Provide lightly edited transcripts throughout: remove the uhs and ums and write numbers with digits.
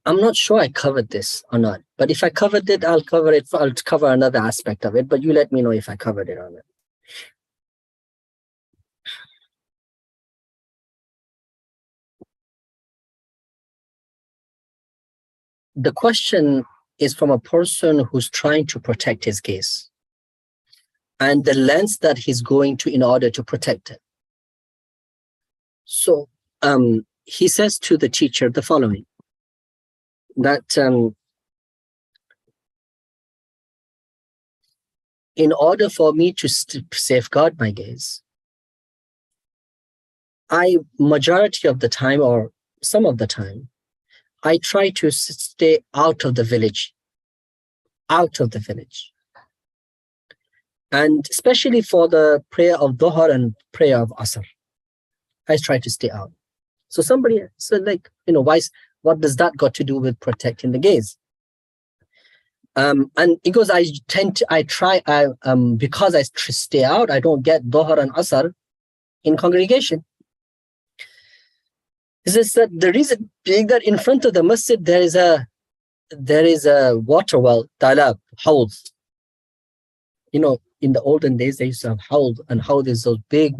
I'm not sure I covered this or not, but if I covered it, I'll cover another aspect of it, but you let me know if I covered it or not. The question is from a person who's trying to protect his gaze and the lengths that he's going to in order to protect it. So he says to the teacher the following, that in order for me to safeguard my gaze, majority of the time or some of the time, I try to stay out of the village. And especially for the prayer of Dhuhr and prayer of Asr, I try to stay out. So somebody said, like, why? What does that got to do with protecting the gaze? And because because I stay out, I don't get Dhuhr and Asr in congregation. This is that the reason being that in front of the masjid there is a water well, talab, hawd. In the olden days they used to have hawd, and hawd is those big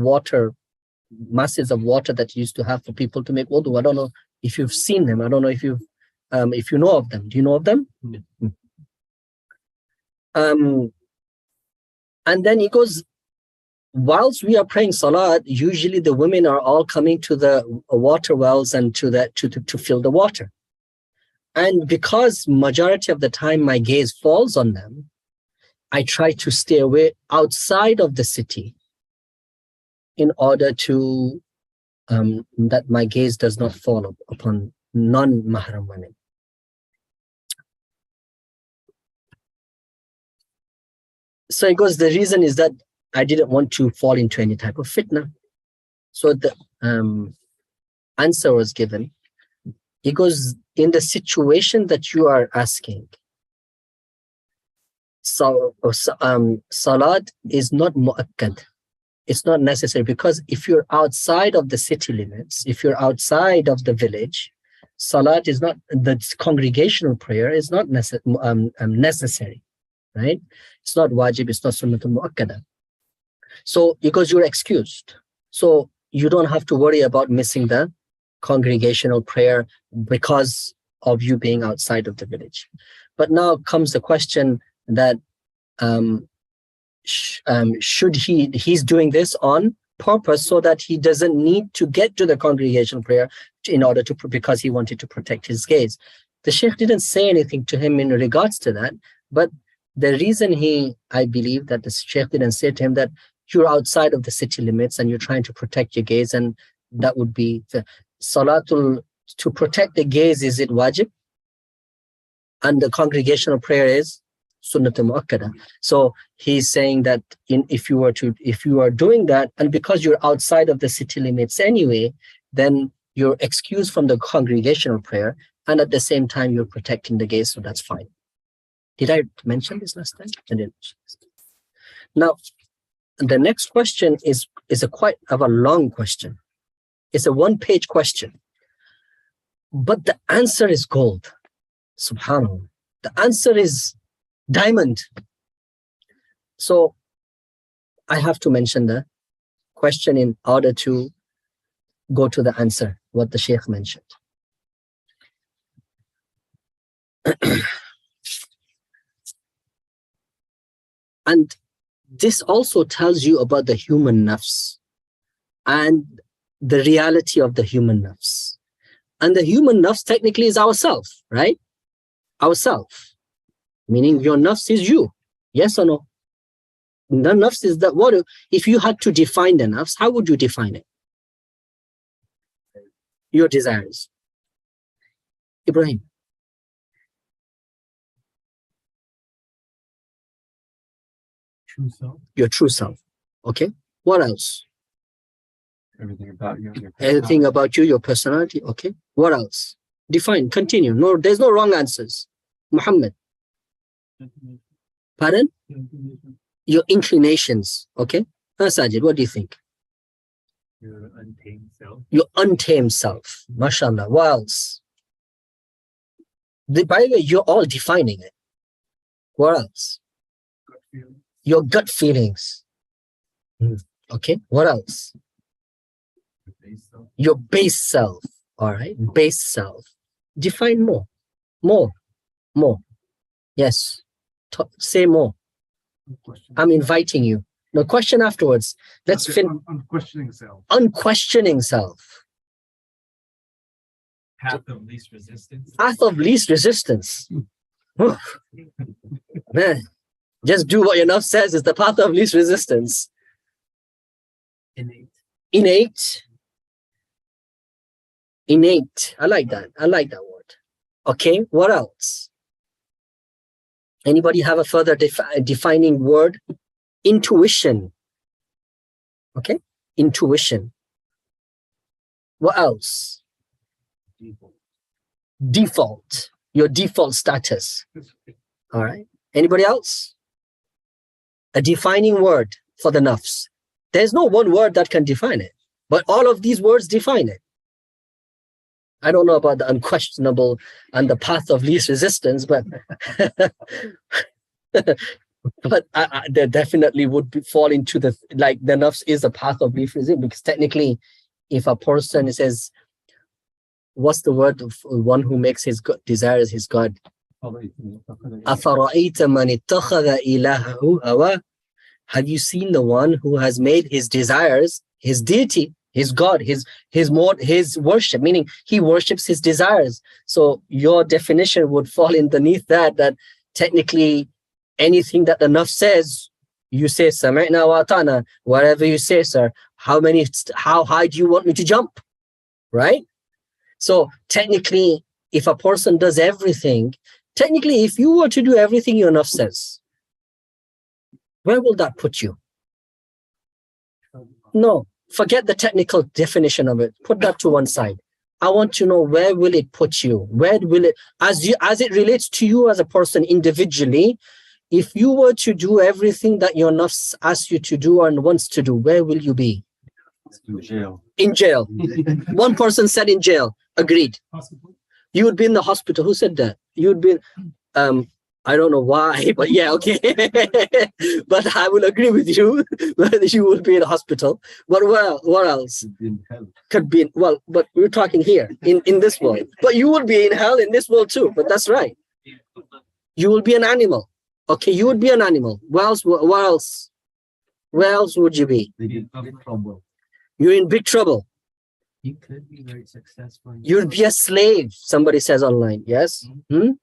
masses of water that you used to have for people to make wudu. I don't know if you've seen them. I don't know if you know of them. Do you know of them? Mm-hmm. And then he goes, whilst we are praying salat, usually the women are all coming to the water wells and to fill the water. And because majority of the time my gaze falls on them, I try to stay away outside of the city in order to that my gaze does not fall upon non-mahram women. So it goes, the reason is that I didn't want to fall into any type of fitna. So the answer was given. It goes, in the situation that you are asking, so salat is not mu'akkad. It's not necessary, because if you're outside of the city limits, if you're outside of the village, salat is not, the congregational prayer is not necessary, right? It's not wajib, it's not sunnatul mu'akkada. So because you're excused, so you don't have to worry about missing the congregational prayer because of you being outside of the village. But now comes the question that he's doing this on purpose so that he doesn't need to get to the congregational prayer because he wanted to protect his gaze. The Sheikh didn't say anything to him in regards to that, but the reason I believe that the Sheikh didn't say to him that you're outside of the city limits and you're trying to protect your gaze, and that would be the salatul, to protect the gaze, is it wajib? And the congregational prayer is sunnatul mu'akkada. So he's saying that if you are doing that, and because you're outside of the city limits anyway, then you're excused from the congregational prayer, and at the same time you're protecting the gaze, so that's fine. Did I mention this last time? I didn't. Now, the next question is quite a long question. It's a one-page question, but the answer is gold. Subhanallah. The answer is diamond. So I have to mention the question in order to go to the answer, what the Sheikh mentioned. And this also tells you about the human nafs and the reality of the human nafs. And the human nafs technically is ourself, right? Ourself, meaning your nafs is you. Yes or no? The nafs is that, what if you had to define the nafs, how would you define it? Your desires. Ibrahim. True self. Your true self. Okay. What else? Everything about you. Everything about you, your personality. Okay. What else? Define. Continue. No, there's no wrong answers. Muhammad. Pardon? Your inclinations. Okay. Sajid, what do you think? Your untamed self. Your untamed self. MashaAllah. What else? By the way, you're all defining it. What else? Gut feeling. Your gut feelings. Okay, what else? The base self. Your base self. All right, base self. Define more. More. Yes. Say more. Question. I'm inviting you. No question afterwards. Let's finish. Unquestioning self. Unquestioning self. Path of least resistance. Path of least resistance. Man, just do what your nafs says is the path of least resistance. Innate. I like that. I like that word. Okay, what else? Anybody have a further defining word? Intuition. Okay, intuition. What else? Default. Your default status. All right. Anybody else? A defining word for the nafs. There's no one word that can define it, but all of these words define it. I don't know about the unquestionable and the path of least resistance, but but there definitely would fall into the nafs is a path of least resistance, because technically, if a person says, what's the word of one who makes his desires his God? أَفَرَأَيْتَ مَنِ اتَّخَذَ إِلَهَهُ هَوَاهُ. Have you seen the one who has made his desires his deity, his God, his worship, meaning he worships his desires? So your definition would fall underneath that technically anything that the nafs says, you say sami'na wa ata'na, whatever you say, sir. How high do you want me to jump? Right? So technically, if a person does everything, technically, if you were to do everything your nafs says, where will that put you? No, forget the technical definition of it. Put that to one side. I want to know, where will it put you? Where will it, as it relates to you as a person individually, if you were to do everything that your nafs asks you to do and wants to do, where will you be? In jail. In jail. One person said in jail. Agreed. Hospital. You would be in the hospital. Who said that? You would be, I don't know why, but yeah, okay. But I will agree with you that you will be in a hospital. But what else? In hell. Could be, well, but we're talking here in this world. But you will be in hell in this world too. But that's right. You will be an animal. Okay, you would be an animal. What else? Where else would you be? They get big trouble. You're in big trouble. You could be very successful. You'd be a slave, somebody says online. Yes? You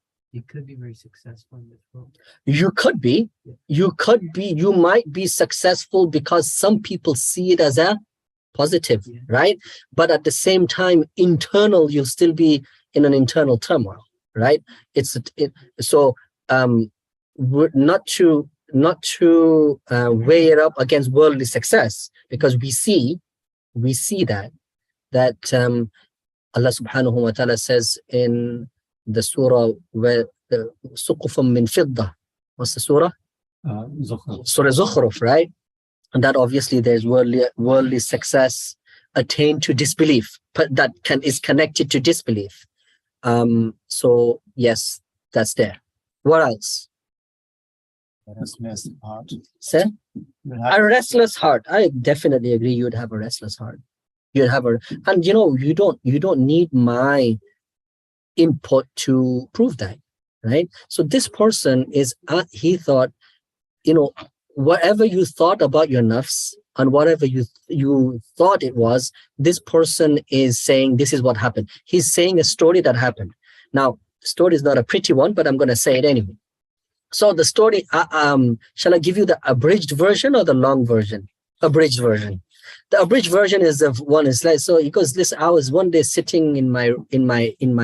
could be very successful in this world. You could be. You might be successful because some people see it as a positive, right? But at the same time, you'll still be in an internal turmoil, right? So not to weigh it up against worldly success, because we see that Allah subhanahu wa ta'ala says in the surah where suqufun min fidda. What's the surah? Zukhruf. Surah Zukhruf, right? And that obviously there's worldly success attained to disbelief, but that is connected to disbelief. So yes, that's there. What else? A restless heart. Sir? A restless heart. I definitely agree. You'd have a restless heart. You'd have and you don't need my input to prove that, right? So this person he thought, whatever you thought about your nafs and whatever you thought it was, this person is saying this is what happened. He's saying a story that happened. Now, the story is not a pretty one, but I'm going to say it anyway. So the story, shall I give you the abridged version or the long version? Abridged version. The abridged version is so he goes, listen, I was one day sitting in my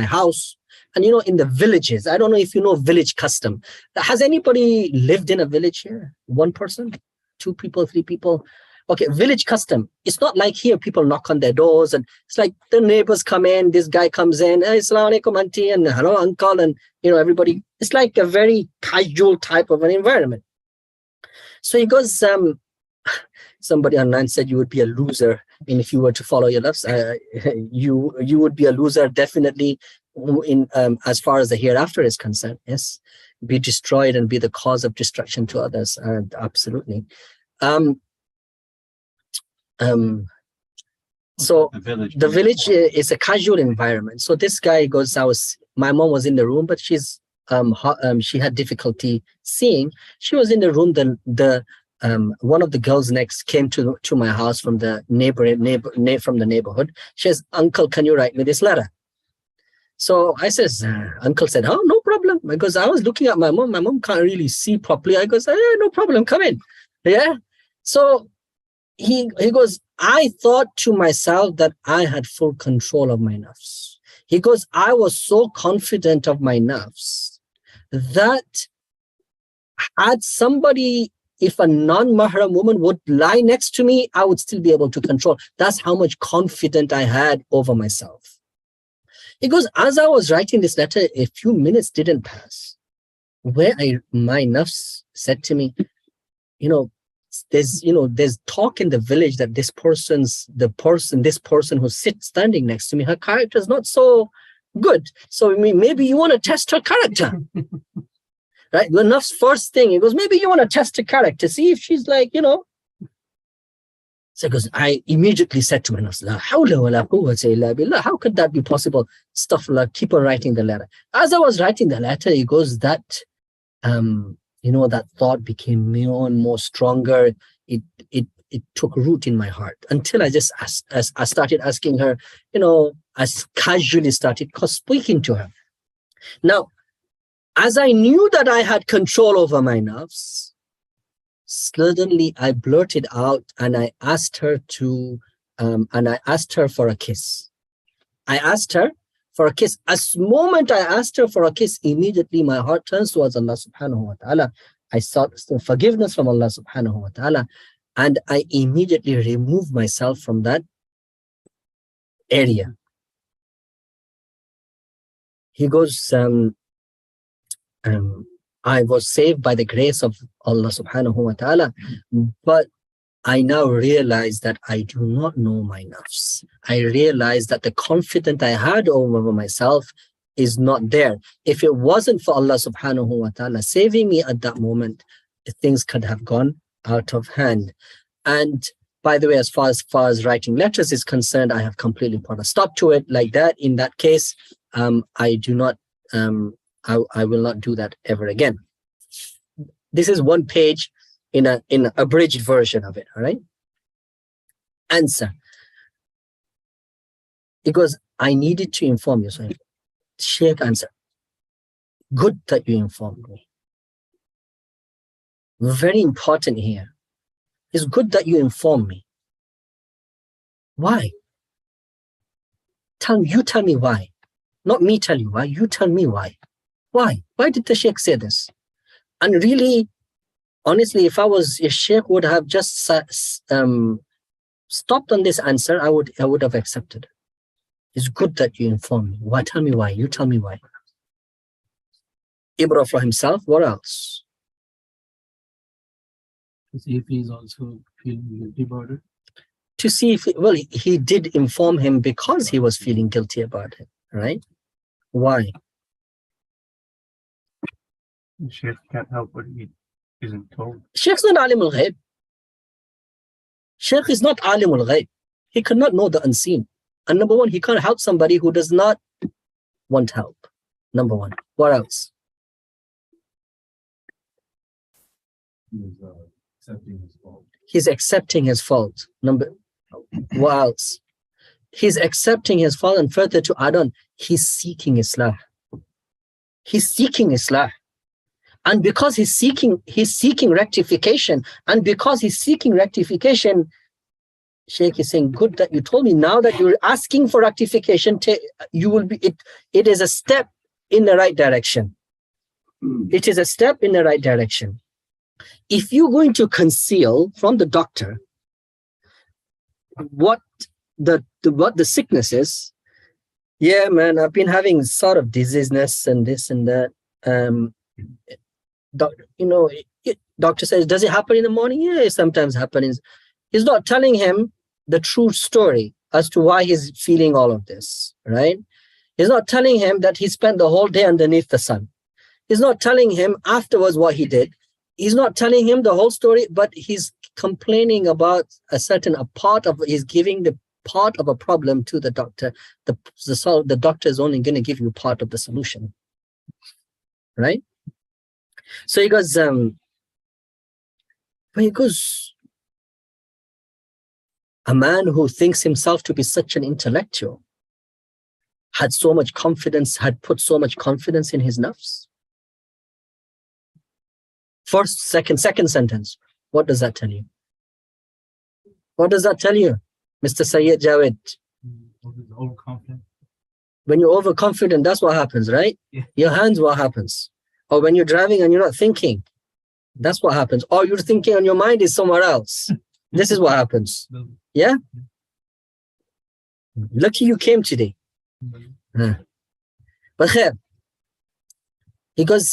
house, and in the villages, I don't know if you know village custom. Has anybody lived in a village here? One person, 2 people, 3 people? Okay, village custom. It's not like here people knock on their doors and it's like the neighbors come in, this guy comes in, hey, Assalamu alaikum auntie, and hello uncle, and everybody. It's like a very casual type of an environment. So he goes, somebody online said you would be a loser, and if you were to follow your nafs, you would be a loser definitely in as far as the hereafter is concerned, yes, be destroyed and be the cause of destruction to others. Absolutely. So the village is a casual environment. So this guy goes, my mom was in the room, but she's she had difficulty seeing. She was in the room. One of the girls next came to my house from the from the neighborhood. She says, "Uncle, can you write me this letter?" So I says, Uncle said, "Oh, no problem." Because I was looking at my mom. My mom can't really see properly. I goes, "Yeah, no problem. Come in." Yeah. So he goes, "I thought to myself that I had full control of my nafs." He goes, "I was so confident of my nafs that had somebody, if a non-mahram woman would lie next to me, I would still be able to control. That's how much confidence I had over myself." He goes, "As I was writing this letter, a few minutes didn't pass where my nafs said to me, there's talk in the village that this person who sits standing next to me, her character is not so good. So maybe you want to test her character." Right? The nafs first thing, he goes, "Maybe you want to test her character, see if she's like, So he goes, I immediately said to my nafs, "La hawla wa la quwwata illa billah." How could that be possible? Stuff like, keep on writing the letter. As I was writing the letter, he goes, that that thought became more and more stronger. It took root in my heart until I just I started asking her, I casually started speaking to her. Now, as I knew that I had control over my nafs, suddenly I blurted out and I asked her for a kiss. I asked her for a kiss. As moment I asked her for a kiss, immediately my heart turns towards Allah subhanahu wa ta'ala. I sought forgiveness from Allah subhanahu wa ta'ala, and I immediately removed myself from that area. He goes, I was saved by the grace of Allah subhanahu wa ta'ala, but I now realize that I do not know my nafs. I realize that the confidence I had over myself is not there. If it wasn't for Allah subhanahu wa ta'ala saving me at that moment, things could have gone out of hand. And by the way, as far as writing letters is concerned, I have completely put a stop to it like that. In that case, I do not, I will not do that ever again. This is one page in an abridged version of it, all right? Answer. Because I needed to inform you. So Sheikh answer. Good that you informed me. Very important here. It's good that you inform me. Why? You tell me why. Not me tell you why. You tell me why. Why? Why did the Sheikh say this? And really, honestly, if I was a Sheikh, would have just stopped on this answer, I would have accepted it. It's good that you inform me. Why? Tell me why. You tell me why. Ibra for himself. What else? To see if he's also feeling guilty about it. To see if, he did inform him because he was feeling guilty about it, right? Why? The Sheikh can't help what he isn't told. Sheikh's not alim al-ghayb. Sheikh is not alim al-ghayb. He cannot know the unseen. And number one, he can't help somebody who does not want help. Number one. What else? He's accepting his fault. He's accepting his fault. What else? He's accepting his fault, and further to add on, he's seeking Islah. He's seeking Islah. And because he's seeking rectification, and because he's seeking rectification, Sheikh is saying, good that you told me. Now that you're asking for rectification, you will be. It is a step in the right direction. It is a step in the right direction. If you're going to conceal from the doctor what the sickness is, yeah, man, I've been having sort of dizziness and this and that. Doctor says, does it happen in the morning? Yeah, it sometimes happens. He's not telling him the true story as to why he's feeling all of this, right? He's not telling him that he spent the whole day underneath the sun. He's not telling him afterwards what he did. He's not telling him the whole story, but he's complaining about he's giving the part of a problem to the doctor. The doctor is only going to give you part of the solution. Right? So he goes, a man who thinks himself to be such an intellectual, had so much confidence, had put so much confidence in his nafs. Second sentence. What does that tell you? What does that tell you, Mr. Sayyid Javed? Overconfident. When you're overconfident, that's what happens, right? Yeah. Your hands, what happens? Or when you're driving and you're not thinking, that's what happens. Or you're thinking and your mind is somewhere else. This is what happens. Yeah? Lucky you came today. But khair. He goes,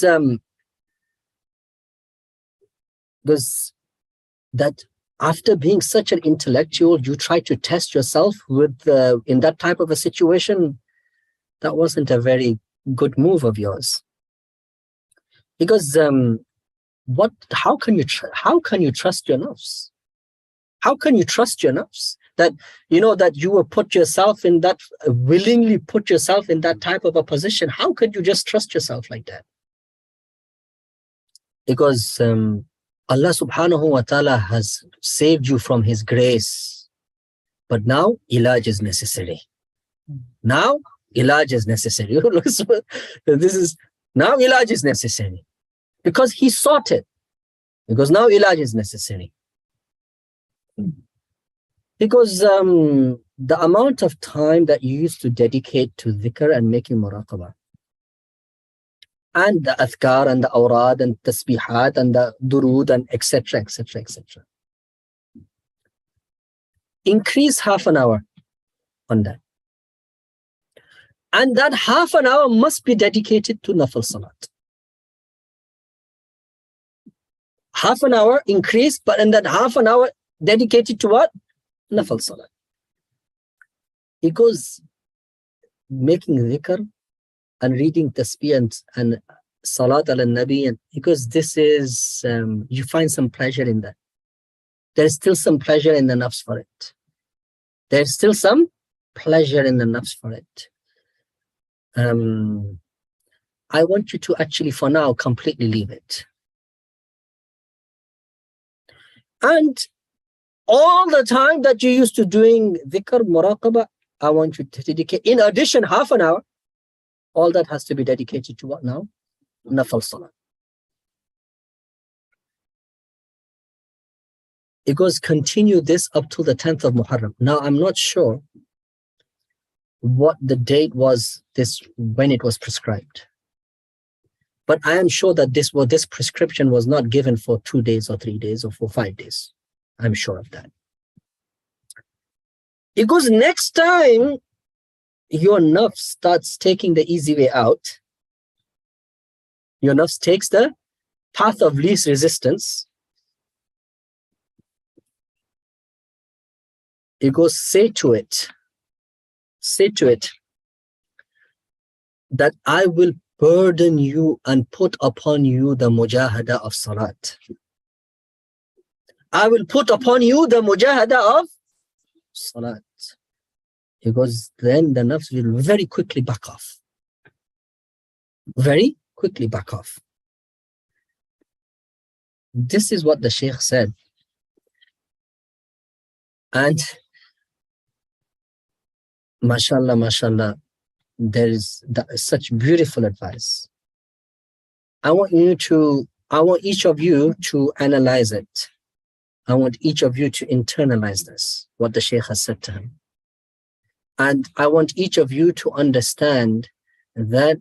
that after being such an intellectual, you try to test yourself with in that type of a situation. That wasn't a very good move of yours. He goes, how can you trust your nafs? How can you trust your nafs? That that you will willingly put yourself in that type of a position. How could you just trust yourself like that? Because Allah subhanahu wa ta'ala has saved you from his grace. But now ilaj is necessary. Now ilaj is necessary. Now ilaj is necessary. Because he sought it. Because now ilaj is necessary. Because the amount of time that you used to dedicate to dhikr and making muraqabah, and the adhkar and the awrad and tasbihat and the durood and etc. etc. etc. Increase half an hour on that. And that half an hour must be dedicated to nafil salat. Half an hour increase, but in that half an hour dedicated to what? Nafil salat. He goes making dhikr and reading tasbih and salat ala nabi, and because this is you find some pleasure in that. There's still some pleasure in the nafs for it. There's still some pleasure in the nafs for it. I want you to actually for now completely leave it. And all the time that you used to doing dhikr, muraqabah, I want you to dedicate, in addition, half an hour. All that has to be dedicated to what now? Nafal salah. It goes, continue this up to the 10th of Muharram. Now, I'm not sure what the date was when it was prescribed. But I am sure that this prescription was not given for 2 days or 3 days or for 5 days. I'm sure of that. It goes, next time your nafs starts taking the easy way out, your nafs takes the path of least resistance, it goes, say to it that I will burden you and put upon you the mujahada of salat. I will put upon you the mujahada of salat. Because then the nafs will very quickly back off. Very quickly back off. This is what the Shaykh said. And mashallah, mashallah, there is such beautiful advice. I want each of you to analyze it. I want each of you to internalize this, what the Shaykh has said to him. And I want each of you to understand that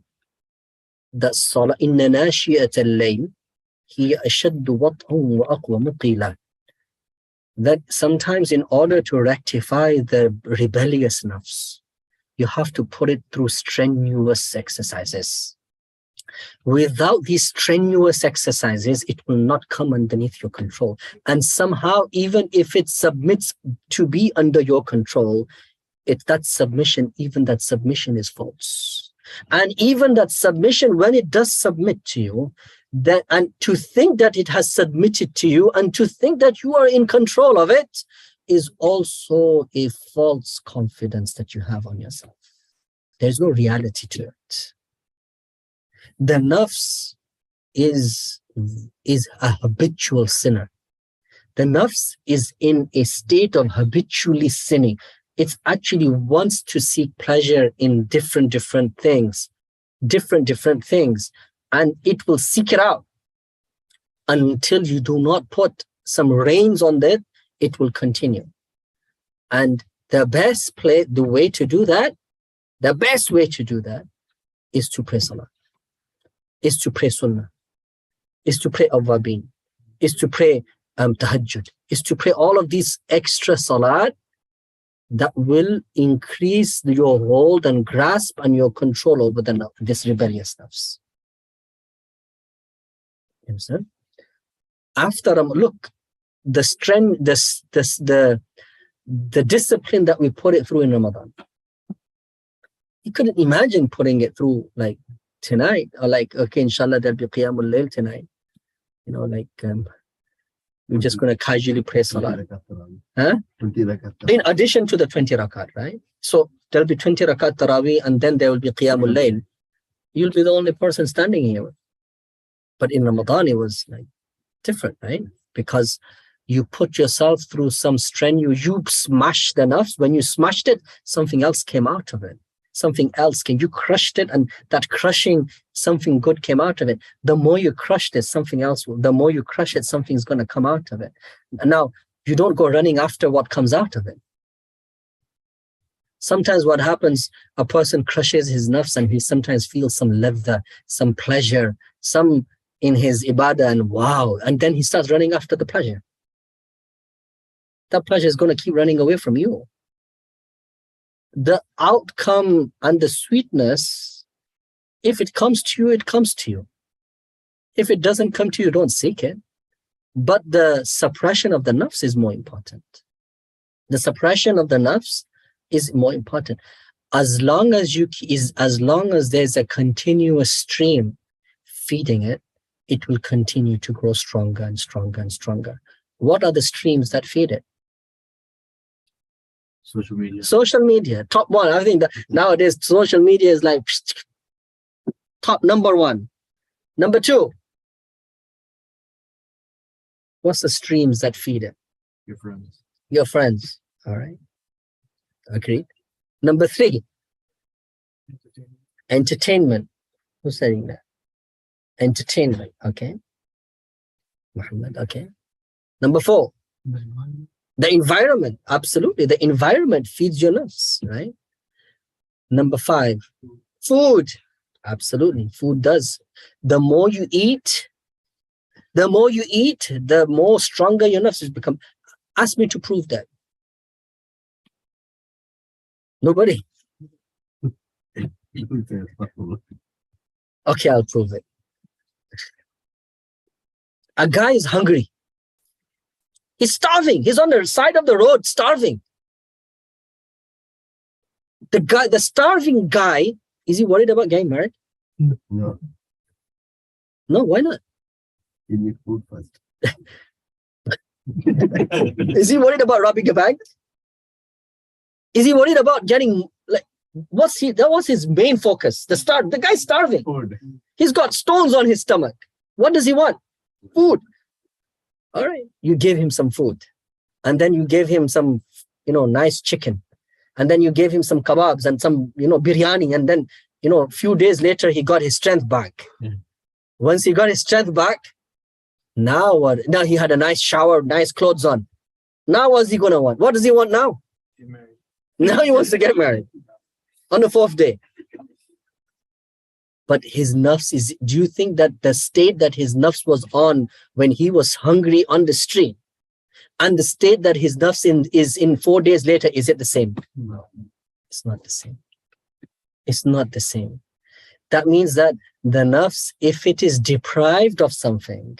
salah inna nashiyat al-layl hiya ashaddu wat'an wa aqwa muqila. That sometimes in order to rectify the rebellious nafs, you have to put it through strenuous exercises. Without these strenuous exercises, it will not come underneath your control. And somehow, even if it submits to be under your control, it's that submission, even that submission is false. And even that submission, when it does submit to you, that, and to think that it has submitted to you and to think that you are in control of it is also a false confidence that you have on yourself. There's no reality to it. The nafs is a habitual sinner. The nafs is in a state of habitually sinning. It actually wants to seek pleasure in different things, different things, and it will seek it out until you do not put some reins on that. It will continue. And the best way to do that is to pray salah, is to pray sunnah, is to pray awwabin, is to pray tahajjud, is to pray all of these extra salat that will increase your hold and grasp and your control over this rebellious nafs. You understand? After look, the strength, the discipline that we put it through in Ramadan. You couldn't imagine putting it through like tonight, or like, okay, inshallah there'll be Qiyamul Layl tonight. You know, like we're just going to casually pray salah. Huh? In addition to the 20 rakat, right? So there'll be 20 rakat tarawih, and then there will be Qiyamul Layl. You'll be the only person standing here. But in Ramadan, it was like different, right? Because you put yourself through some strenuous, you smashed the nafs. When you smashed it, something else came out of it. Something else came. You crushed it, and that crushing, something good came out of it. The more you crushed it, something else will. The more you crush it, something's going to come out of it. And now you don't go running after what comes out of it. Sometimes what happens, a person crushes his nafs and he sometimes feels some ladha, some pleasure, some in his ibadah, and wow, and then he starts running after the pleasure. That pleasure is going to keep running away from you. The outcome and the sweetness, if it comes to you, it comes to you. If it doesn't come to you, don't seek it. But the suppression of the nafs is more important. The suppression of the nafs is more important. As long as there's a continuous stream feeding it, it will continue to grow stronger and stronger and stronger. What are the streams that feed it? Social media. Social media, top one. I think that nowadays social media is like top number one. Number two, what's the streams that feed it? Your friends. Your friends. All right. Agreed. Number three, entertainment. Who's saying that? Entertainment. Okay. Muhammad. Okay. Number four, the environment. Absolutely. The environment feeds your nafs, right? Number five, food. Absolutely. Food does. The more you eat, the more stronger your nafs has become. Ask me to prove that. Nobody. Okay, I'll prove it. A guy is hungry. He's starving. He's on the side of the road, starving. The starving guy, is he worried about getting married? No, No, why not? you need food first. Is he worried about robbing a bank? Is he worried about getting, like, that was his main focus. The guy's starving. Food. He's got stones on his stomach. What does he want? Food. All right. You gave him some food. And then you gave him some, nice chicken. And then you gave him some kebabs and some, biryani. And then, a few days later, he got his strength back. Yeah. Once he got his strength back, now what? Now he had a nice shower, nice clothes on. Now what's he going to want? What does he want now? Get married. Now he wants to get married on the fourth day. But his nafs is, do you think that the state that his nafs was on when he was hungry on the street and the state that his nafs is in 4 days later, is it the same? No. It's not the same. It's not the same. That means that the nafs, if it is deprived of something,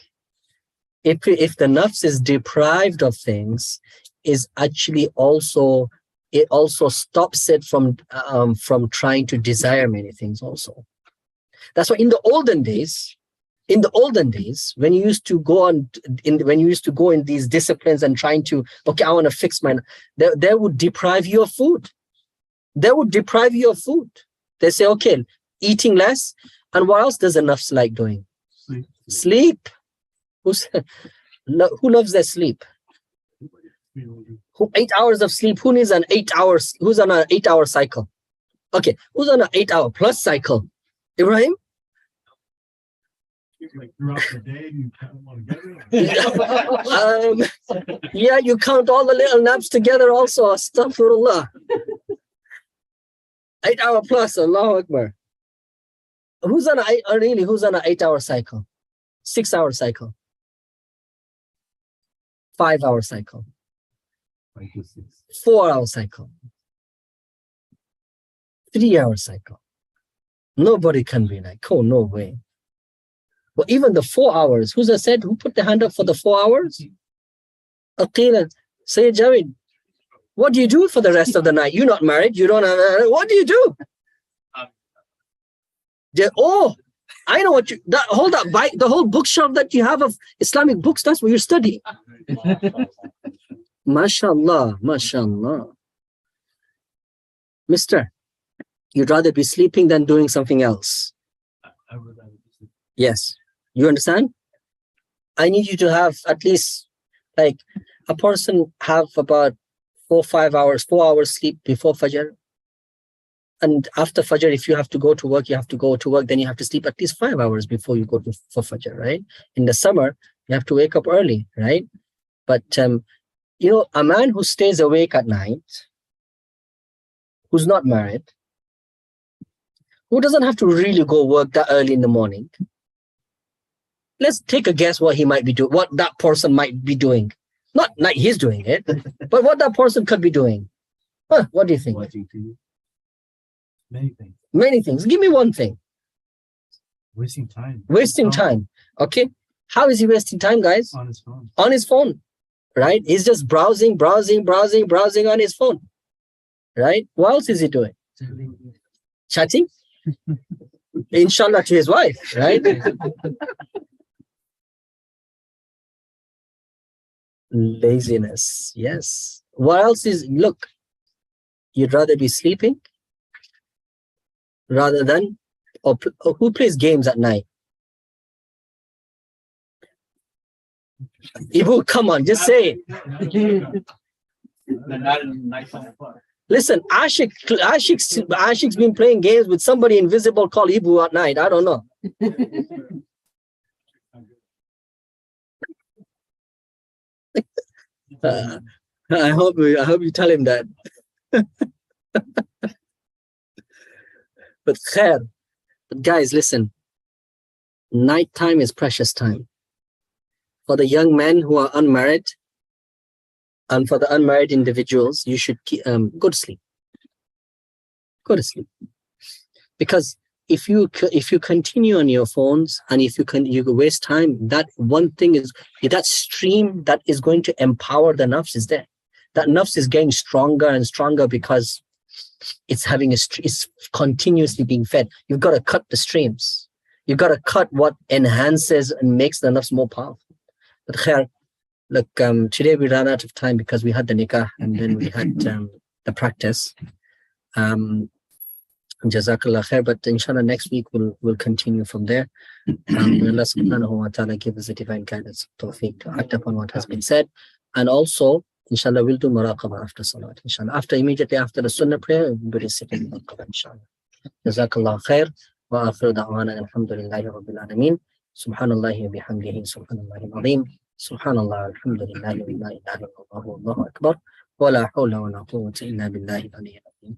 if the nafs is deprived of things, is actually also it also stops it from trying to desire many things also. That's why in the olden days, when you used to go in these disciplines and trying to, okay, I want to fix my, they would deprive you of food. They would deprive you of food. They say, okay, eating less. And what else does a nafs like doing? Sleep. Who loves their sleep? 8 hours of sleep. Who needs an 8 hours? Who's on an 8 hour cycle? Okay, who's on an 8 hour plus cycle? Ibrahim? Like throughout the day, you kind of want to get it. Yeah, you count all the little naps together also. Astaghfirullah. 8 hour plus, Allahu Akbar. Who's on an 8 hour cycle? 6 hour cycle? 5 hour cycle? 5 to 6. 4 hour cycle? 3 hour cycle? Nobody can be like, oh, no way. But even the 4 hours, who put the hand up for the 4 hours? Aqil, Sayyid Javid, what do you do for the rest of the night? You're not married, you don't have, what do you do? I know what hold up, the whole bookshelf that you have of Islamic books, that's what you're studying. MashaAllah, MashaAllah. Mister, you'd rather be sleeping than doing something else. I would rather be sleeping. Yes. You understand? I need you to have at least, like, a person have about 4 hours sleep before Fajr. And after Fajr, if you have to go to work, then you have to sleep at least 5 hours before you go for Fajr, right? In the summer, you have to wake up early, right? But, a man who stays awake at night, who's not married, who doesn't have to really go work that early in the morning, let's take a guess what he might be doing, what that person might be doing. Not like he's doing it, but what that person could be doing. What do you think? Watching TV. Many things. Many things. Give me one thing. Wasting time. Wasting time. Okay. How is he wasting time, guys? On his phone. On his phone. Right? He's just browsing on his phone. Right? What else is he doing? Chatting? Inshallah to his wife, right? Laziness. Yes. What else is, look, you'd rather be sleeping rather than, or who plays games at night? Ibu, come on, just say it. Listen, Ashik's been playing games with somebody invisible called Ibu at night. I don't know. I hope you tell him that. But khair. But guys, listen. Nighttime is precious time. For the young men who are unmarried, and for the unmarried individuals, you should go to sleep. Go to sleep. Because if you continue on your phones and if you waste time, that one thing is, that stream that is going to empower the nafs is there. That nafs is getting stronger and stronger because it's continuously being fed. You've got to cut the streams. You've got to cut what enhances and makes the nafs more powerful. But khair, look, today we ran out of time because we had the nikah and then we had the practice. Jazakallah khair, but inshallah next week we'll continue from there. May Allah subhanahu wa ta'ala give us the divine guidance, tawfiq to act upon what has been said. And also, inshallah, we'll do muraqabah after salat, inshallah. Immediately after the sunnah prayer, everybody is sitting muraqabah, inshallah. Jazakallah khair, wa akhiru da'wana alhamdulillahi rabbil alameen. Subhanallahi wa bihamdihi, subhanallahi al-azim. Subhanallah, alhamdulillahi wa la ilaha illallah, wallahu akbar. Wa la hawla wa la quwwata illa billahi al-aliyyil azim.